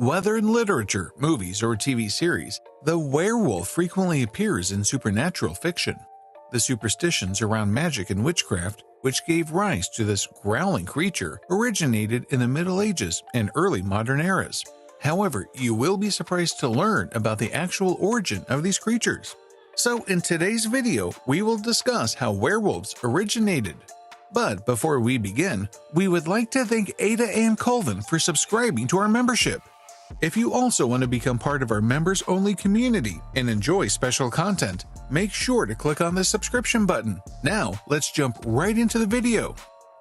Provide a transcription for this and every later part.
Whether in literature, movies, or TV series, the werewolf frequently appears in supernatural fiction. The superstitions around magic and witchcraft, which gave rise to this growling creature, originated in the Middle Ages and early modern eras. However, you will be surprised to learn about the actual origin of these creatures. So in today's video, we will discuss how werewolves originated. But before we begin, we would like to thank Ada and Colvin for subscribing to our membership. If you also want to become part of our members-only community and enjoy special content, make sure to click on the subscription button. Now, let's jump right into the video.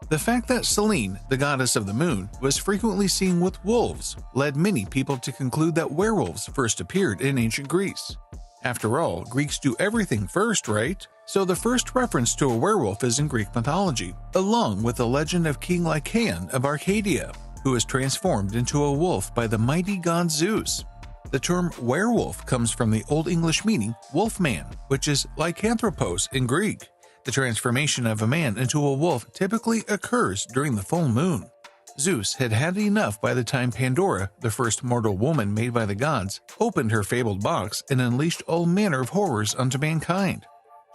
The fact that Selene, the goddess of the moon, was frequently seen with wolves led many people to conclude that werewolves first appeared in ancient Greece. After all, Greeks do everything first, right? So the first reference to a werewolf is in Greek mythology, along with the legend of King Lycaon of Arcadia, who was transformed into a wolf by the mighty god Zeus. The term werewolf comes from the Old English meaning wolfman, which is lycanthropos in Greek. The transformation of a man into a wolf typically occurs during the full moon. Zeus had had enough by the time Pandora, the first mortal woman made by the gods, opened her fabled box and unleashed all manner of horrors unto mankind.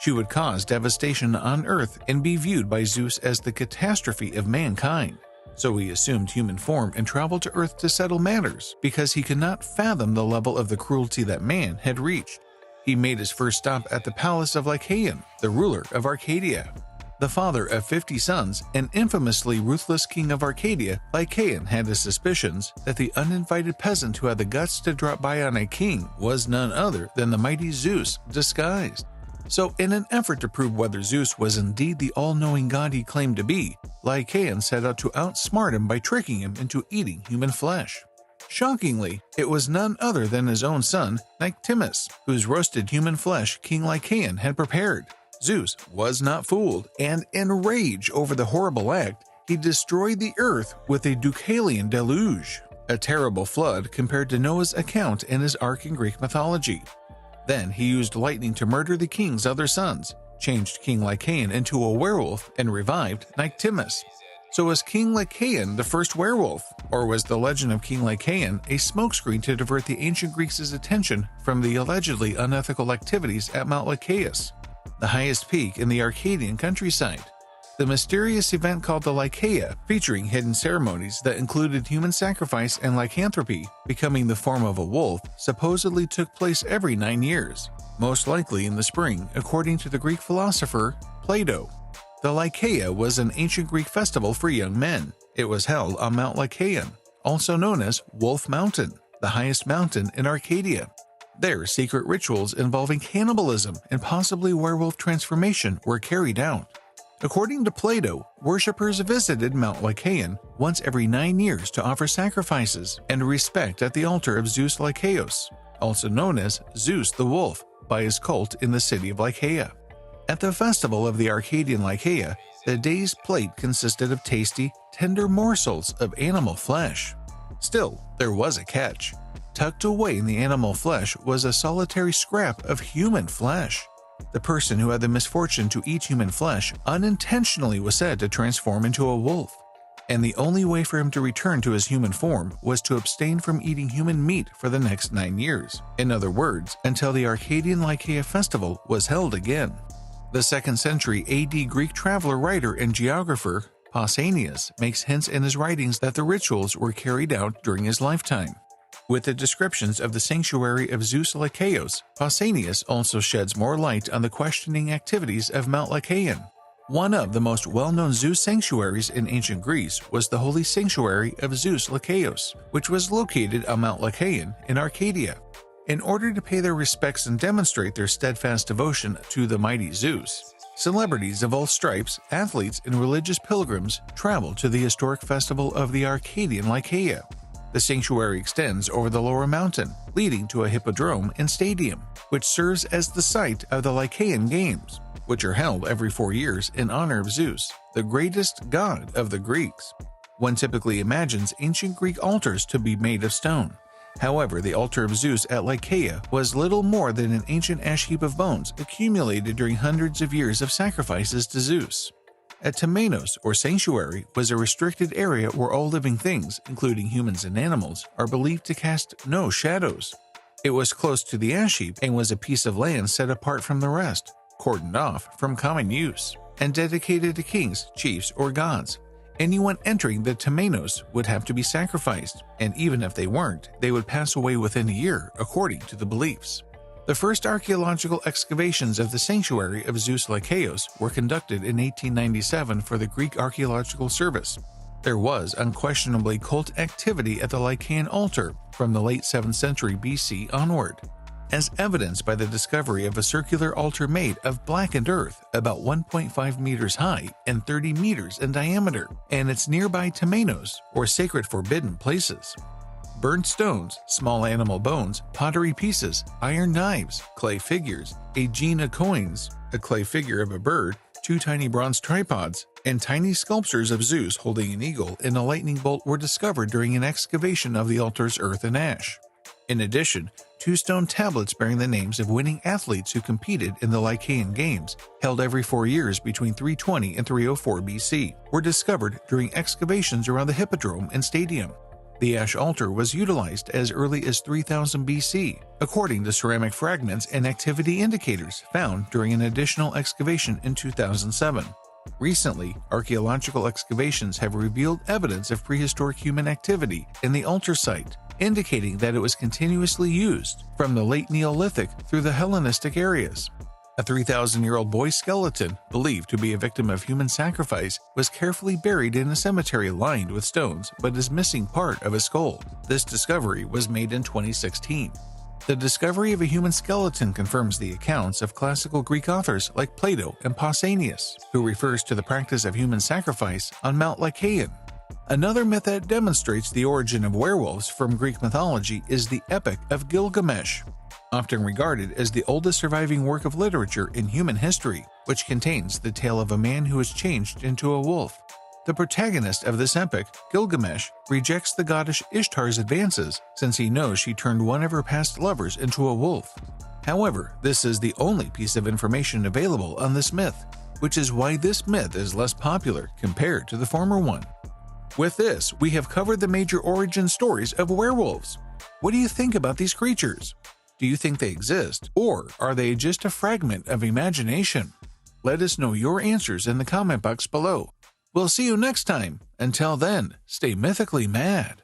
She would cause devastation on Earth and be viewed by Zeus as the catastrophe of mankind. So he assumed human form and traveled to Earth to settle matters because he could not fathom the level of the cruelty that man had reached. He made his first stop at the palace of Lycaon, the ruler of Arcadia. The father of 50 sons and infamously ruthless king of Arcadia, Lycaon had his suspicions that the uninvited peasant who had the guts to drop by on a king was none other than the mighty Zeus disguised. So in an effort to prove whether Zeus was indeed the all-knowing god he claimed to be, Lycaon set out to outsmart him by tricking him into eating human flesh. Shockingly, it was none other than his own son, Nyctimus, whose roasted human flesh King Lycaon had prepared. Zeus was not fooled, and in rage over the horrible act, he destroyed the earth with a Deucalion deluge, a terrible flood compared to Noah's account in his ark in Greek mythology. Then he used lightning to murder the king's other sons, changed King Lycaon into a werewolf, and revived Nyctimus. So was King Lycaon the first werewolf, or was the legend of King Lycaon a smokescreen to divert the ancient Greeks' attention from the allegedly unethical activities at Mount Lycaeus, the highest peak in the Arcadian countryside? The mysterious event called the Lycaea, featuring hidden ceremonies that included human sacrifice and lycanthropy, becoming the form of a wolf, supposedly took place every 9 years, most likely in the spring, according to the Greek philosopher Plato. The Lycaea was an ancient Greek festival for young men. It was held on Mount Lycaon, also known as Wolf Mountain, the highest mountain in Arcadia. There, secret rituals involving cannibalism and possibly werewolf transformation were carried out. According to Plato, worshippers visited Mount Lycaon once every 9 years to offer sacrifices and respect at the altar of Zeus Lycaeus, also known as Zeus the Wolf, by his cult in the city of Lycaea. At the festival of the Arcadian Lycaea, the day's plate consisted of tasty, tender morsels of animal flesh. Still, there was a catch. Tucked away in the animal flesh was a solitary scrap of human flesh. The person who had the misfortune to eat human flesh unintentionally was said to transform into a wolf, and the only way for him to return to his human form was to abstain from eating human meat for the next 9 years. In other words, until the Arcadian Lycaea festival was held again. The 2nd century AD Greek traveler, writer, and geographer Pausanias makes hints in his writings that the rituals were carried out during his lifetime. With the descriptions of the sanctuary of Zeus Lycaeus, Pausanias also sheds more light on the questioning activities of Mount Lycaon. One of the most well-known Zeus sanctuaries in ancient Greece was the holy sanctuary of Zeus Lycaeus, which was located on Mount Lycaon in Arcadia. In order to pay their respects and demonstrate their steadfast devotion to the mighty Zeus, celebrities of all stripes, athletes, and religious pilgrims traveled to the historic festival of the Arcadian Lycaea. The sanctuary extends over the lower mountain, leading to a hippodrome and stadium, which serves as the site of the Lycaean Games, which are held every 4 years in honor of Zeus, the greatest god of the Greeks. One typically imagines ancient Greek altars to be made of stone. However, the altar of Zeus at Lycaea was little more than an ancient ash heap of bones accumulated during hundreds of years of sacrifices to Zeus. A temenos, or sanctuary, was a restricted area where all living things, including humans and animals, are believed to cast no shadows. It was close to the ash heap and was a piece of land set apart from the rest, cordoned off from common use, and dedicated to kings, chiefs, or gods. Anyone entering the temenos would have to be sacrificed, and even if they weren't, they would pass away within a year, according to the beliefs. The first archaeological excavations of the sanctuary of Zeus Lycaon were conducted in 1897 for the Greek Archaeological Service. There was unquestionably cult activity at the Lycaon altar from the late 7th century BC onward, as evidenced by the discovery of a circular altar made of blackened earth about 1.5 meters high and 30 meters in diameter, and its nearby temenos, or sacred forbidden places. Burnt stones, small animal bones, pottery pieces, iron knives, clay figures, agena coins, a clay figure of a bird, 2 tiny bronze tripods, and tiny sculptures of Zeus holding an eagle and a lightning bolt were discovered during an excavation of the altar's earth and ash. In addition, 2 stone tablets bearing the names of winning athletes who competed in the Lycaon Games, held every 4 years between 320 and 304 BC, were discovered during excavations around the hippodrome and stadium. The ash altar was utilized as early as 3000 BC, according to ceramic fragments and activity indicators found during an additional excavation in 2007. Recently, archaeological excavations have revealed evidence of prehistoric human activity in the altar site, indicating that it was continuously used from the late Neolithic through the Hellenistic areas. A 3,000-year-old boy skeleton, believed to be a victim of human sacrifice, was carefully buried in a cemetery lined with stones but is missing part of his skull. This discovery was made in 2016. The discovery of a human skeleton confirms the accounts of classical Greek authors like Plato and Pausanias, who refers to the practice of human sacrifice on Mount Lycaon. Another myth that demonstrates the origin of werewolves from Greek mythology is the Epic of Gilgamesh, often regarded as the oldest surviving work of literature in human history, which contains the tale of a man who is changed into a wolf. The protagonist of this epic, Gilgamesh, rejects the goddess Ishtar's advances since he knows she turned one of her past lovers into a wolf. However, this is the only piece of information available on this myth, which is why this myth is less popular compared to the former one. With this, we have covered the major origin stories of werewolves. What do you think about these creatures? Do you think they exist, or are they just a fragment of imagination? Let us know your answers in the comment box below. We'll see you next time. Until then, stay mythically mad.